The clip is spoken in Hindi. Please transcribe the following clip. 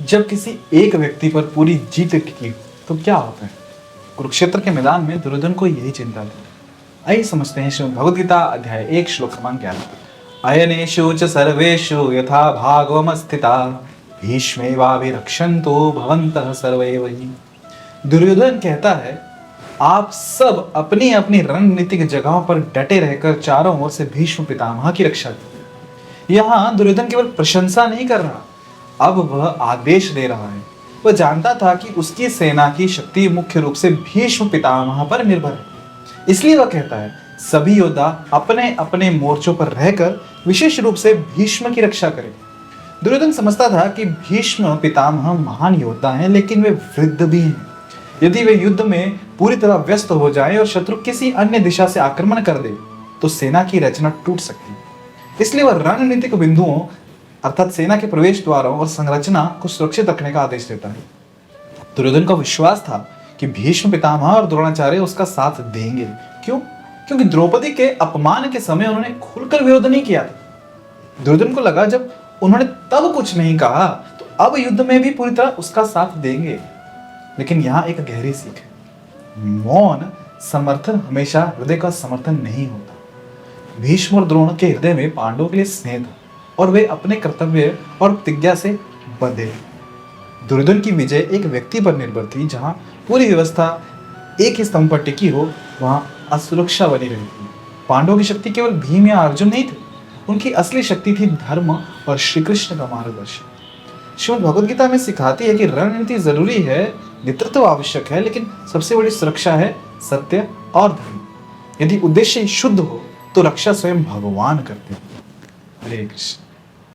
जब किसी एक व्यक्ति पर पूरी जीत टिकी हो तो क्या होता है? कुरुक्षेत्र के मैदान में दुर्योधन को यही चिंता थी। आइए समझते हैं श्रीमद् भगवद गीता अध्याय 1 श्लोक क्रमांक 11। अयनेषु च सर्वेषु यथा भागवमस्थिता भीष्मेवाभिरक्षन्तु भवन्तः सर्व एव हि। दुर्योधन कहता है, आप सब अपनी अपनी रणनीतिक जगहों पर डटे रहकर चारों ओर से भीष्म पितामह की रक्षा कीजिए। यहाँ दुर्योधन केवल प्रशंसा नहीं कर रहा, अब वह आदेश दे रहा है। वह जानता था कि उसकी सेना की शक्ति मुख्य रूप से भीष्म पितामह पर निर्भर है, इसलिए वह कहता है सभी योद्धा अपने अपने मोर्चों पर रहकर विशेष रूप से भीष्म की रक्षा करें। दुर्योधन समझता था कि भीष्म पितामह महान योद्धा हैं, लेकिन वे वृद्ध भी हैं। यदि वे युद्ध में पूरी तरह व्यस्त हो जाएं और शत्रु किसी अन्य दिशा से आक्रमण कर दे तो सेना की रचना टूट सकती है। इसलिए वह रणनीतिक बिंदुओं अर्थात सेना के प्रवेश द्वारों और संरचना को सुरक्षित रखने का आदेश देता है। दुर्योधन का विश्वास था कि भीष्म पितामह और द्रोणाचार्य उसका साथ देंगे। क्यों? क्योंकि द्रौपदी के अपमान के समय उन्होंने खुलकर विरोध नहीं किया था। दुर्योधन को लगा जब उन्होंने तब कुछ नहीं कहा तो अब युद्ध में भी पूरी तरह उसका साथ देंगे। लेकिन यहाँ एक गहरी सीख है, मौन समर्थन हमेशा हृदय का समर्थन नहीं होता। भीष्म और द्रोण के हृदय में पांडवों के लिए स्नेह था और वे अपने कर्तव्य और प्रतिज्ञा से बंधे। दुर्योधन की विजय एक व्यक्ति पर निर्भर थी। जहां पूरी व्यवस्था एक ही स्तंभ पर टिकी हो वहां असुरक्षा बनी रही थी। पांडवों की शक्ति केवल भीम या अर्जुन नहीं थी, उनकी असली शक्ति थी धर्म और श्री कृष्ण का मार्गदर्शन। श्रीमद् भगवद गीता में सिखाती है कि रणनीति जरूरी है, नेतृत्व आवश्यक है, लेकिन सबसे बड़ी सुरक्षा है सत्य और धर्म। यदि उद्देश्य शुद्ध हो तो रक्षा स्वयं भगवान करते हैं। हरे कृष्ण।